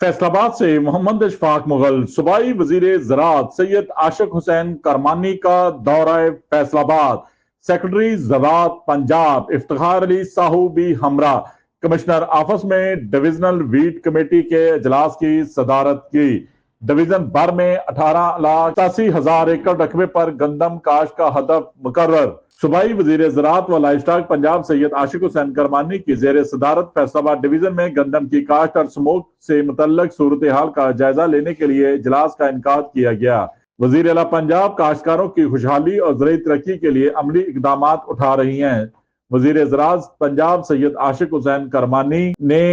फैसलाबाद से मोहम्मद इशफाक मुगल। सूबाई वजीर ज़राअत सैयद आशिक हुसैन करमानी का दौरा फैसलाबाद। सेक्रेटरी ज़राअत पंजाब इफ्तिखार अली साहू भी हमरा। कमिश्नर ऑफिस में डिविजनल वीट कमेटी के इजलास की सदारत की। डिवीजन भर में 18,87,000 एकड़ रकबे पर गंदम काश का हदफ मुकर्रर। सूबाई वजीर ज़राअत व लाइवस्टॉक पंजाब सैयद आशिक हुसैन करमानी की जेर सदारत फैसलाबाद डिवीजन में गंदम की काश्त और स्मोक से मुतल्लक सूरत हाल का जायजा लेने के लिए इजलास का इनकाद किया गया। वजीर आला पंजाब काश्तकारों की खुशहाली और ज़रूरी तरक्की के लिए अमली इकदाम उठा रही हैं। वजीर ज़राअत पंजाब सैयद आशिक हुसैन करमानी ने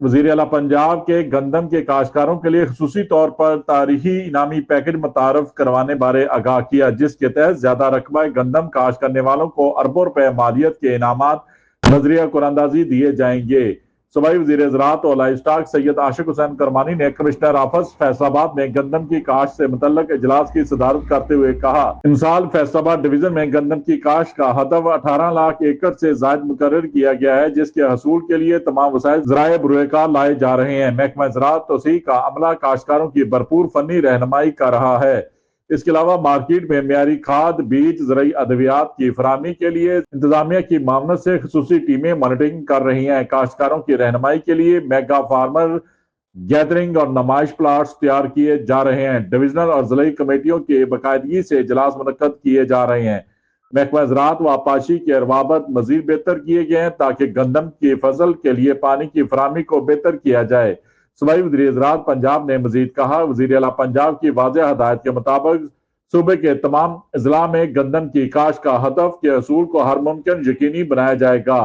वजीर आला पंजाब के गंदम के काश्तकारों के लिए खुसूसी तौर पर तारीखी इनामी पैकेज मुतारफ करवाने बारे आगाह किया, जिसके तहत ज्यादा रकबा गंदम काश्त करने वालों को अरबों रुपए मालियत के इनामात नजरिया कुरानंदाजी दिए जाएंगे। सूबाई वजीर ज़राअत और लाइवस्टॉक सैयद आशिक हुसैन करमानी ने कमिश्नर ऑफिस फैसलाबाद में गंदम की काश्त से मुतल्लक इजलास की सदारत करते हुए कहा, इनसाल फैसलाबाद डिवीजन में गंदम की काश्त का हदफ 18 लाख एकड़ से जायद मुकर्रर किया गया है, जिसके हसूल के लिए तमाम वसाइल ज़राए बुरुएकार लाए जा रहे हैं। महकमा ज़राअत तोसी का अमला काश्तकारों की भरपूर फनी रहनुमाई कर रहा है। इसके अलावा मार्केट में मियारी खाद, बीज, ज़रूरी अद्वियात की फराहमी के लिए इंतजामिया की मामनत से खुसूसी टीमें मॉनिटरिंग कर रही हैं। काश्तकारों की रहनुमाई के लिए मेगा फार्मर गैदरिंग और नुमाइश प्लाट्स तैयार किए जा रहे हैं। डिविजनल और जिला कमेटियों के बाकायदगी से इजलास मुनक्कद किए जा रहे हैं। महकमा ज़राअत व आपाशी के अरवाबत मजीद बेहतर किए गए हैं ताकि गंदम की फसल के लिए पानी की फराहमी को बेहतर किया जाए। सूबाई वज़ीर ज़राअत पंजाब ने मजीद कहा, वज़ीर आला पंजाब की वाज़ेह हदायत के मुताबिक सूबे के तमाम अजला में गंदम की काश्त का हदफ के असूल को हर मुमकिन यकीनी बनाया जाएगा।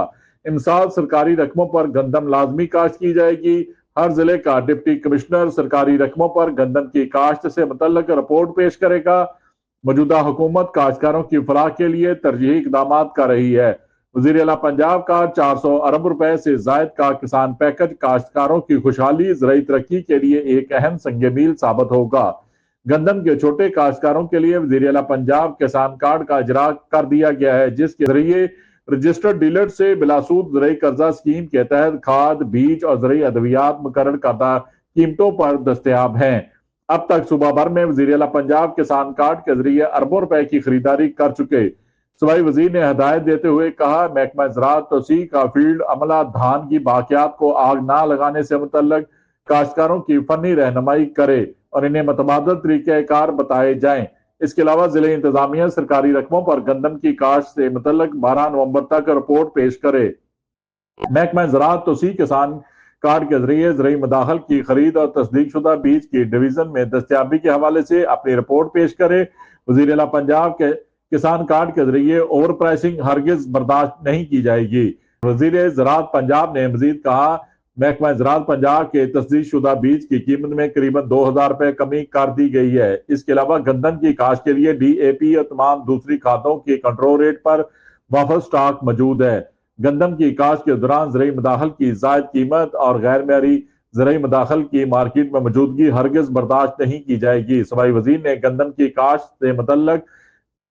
इमसाल सरकारी रकमों पर गंदम लाजमी काश्त की जाएगी। हर जिले का डिप्टी कमिश्नर सरकारी रकमों पर गंदम की काश्त से मुतल्लक रिपोर्ट पेश करेगा। मौजूदा हुकूमत काश्तकारों की फलाह के लिए तरजीही इकदाम कर रही है। वज़ीर आला पंजाब का 400 अरब रुपए से जायद का किसान पैकेज काश्तकारों की खुशहाली, ज़रूरी तरक्की के लिए एक अहम संग मील साबित होगा। गंदम के छोटे काश्तकारों के लिए वज़ीर आला पंजाब किसान कार्ड का इजरा कर दिया गया है, जिसके जरिए रजिस्टर्ड डीलर से बिलासूद ज़रूरी कर्जा स्कीम के तहत खाद, बीज और ज़रूरी अद्वियात मुकर्रर करदा कीमतों पर दस्तयाब हैं। अब तक सूबा भर में वज़ीर आला पंजाब किसान कार्ड के जरिए अरबों रुपए की खरीदारी कर चुके। सूबाई वजीर ने हदायत देते हुए कहा, महकमा ज़राअत तोसी का फील्ड अमला धान की बाकियात को आग ना लगाने से मुतल्लक काश्तकारों की फनी रहनुमाई करे और इन्हें मतबादल तरीक़ेकार बताए जाएं। इसके अलावा जिले इंतजामिया सरकारी रकमों पर गंदम की काश्त से मुतल्लक 12 नवंबर तक रिपोर्ट पेश करे। महकमा ज़राअत तोसी किसान कार्ड के जरिए ज़रूरी मदाखल की खरीद और तस्दीक शुदा बीज की डिवीजन में दस्तयाबी के हवाले से अपनी रिपोर्ट पेश करे। वज़ीर आला पंजाब के किसान कार्ड के जरिए ओवर प्राइसिंग हरगिज बर्दाश्त नहीं की जाएगी। वज़ीर ज़राअत पंजाब ने मजीद कहा, महकमा ज़राअत पंजाब के तस्दीक शुदा बीज की कीमत में करीबन 2,000 रुपए कमी कर दी गई है। इसके अलावा गंदम की काश्त के लिए DAP और तमाम दूसरी खादों के कंट्रोल रेट पर वाफर स्टॉक मौजूद है। गंदम की काश्त के दौरान ज़रूरी मदाखल की जायद कीमत और गैर मेयारी ज़रूरी मदाखल की मार्केट में मौजूदगी हरगिज बर्दाश्त नहीं की जाएगी। सूबाई वजीर ने गंदम की काश्त से मुतल्लक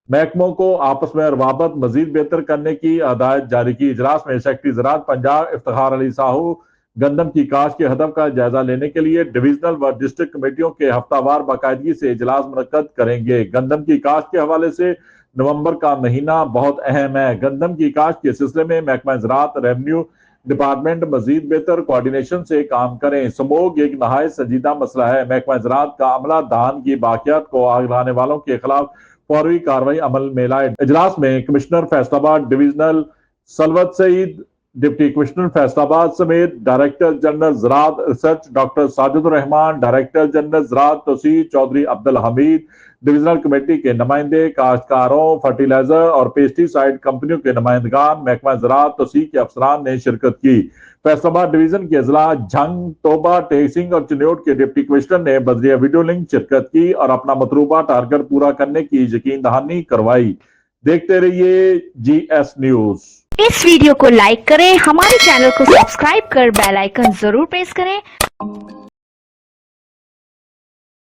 महकमों को आपस में रवाबत मजीद बेहतर करने की हदायत जारी की। इजलास में सेक्रेटरी ज़राअत पंजाब इफ्तिखार अली साहू गंदम की काश्त के हदफ का जायजा लेने के लिए डिविजनल व डिस्ट्रिक्ट कमेटियों के हफ्तावार बाकायदगी से इजलास मुनक्कद करेंगे। गंदम की काश्त के हवाले से नवंबर का महीना बहुत अहम है। गंदम की काश्त के सिलसिले में महकमा ज़राअत, रेवेन्यू डिपार्टमेंट मजीद बेहतर कोऑर्डिनेशन से काम करें। स्मोक एक नहायत संजीदा मसला है। महकमा ज़राअत का अमला धान की बाकियात को आग लगाने वालों के खिलाफ फौरी कार्रवाई अमल में लाए। इजलास में commissioner Faisalabad divisional Salwat Saeed, deputy commissioner Faisalabad समेत डायरेक्टर जनरल ज़राअत research doctor Sajidur Rahman, director general ज़राअत तोसी चौधरी अब्दुल हमीद, डिविजनल कमेटी के नुमाइंदे, काश्तकारों, फर्टिलाइजर और पेस्टिसाइड कंपनियों के नुमाइंदगान, महकमा ज़राअत तोसी के अफसरान ने शिरकत की। फैसलाबाद डिवीजन के अजला झंग, तोबा, टेसिंग और चिन्योट के डिप्टी कमिश्नर ने बजरिया वीडियो लिंक शिरकत की और अपना मतलूबा टारगेट पूरा करने की यकीन दहानी करवाई। देखते रहिए GS न्यूज। इस वीडियो को लाइक करें, हमारे चैनल को सब्सक्राइब कर बेल आइकन जरूर प्रेस करें।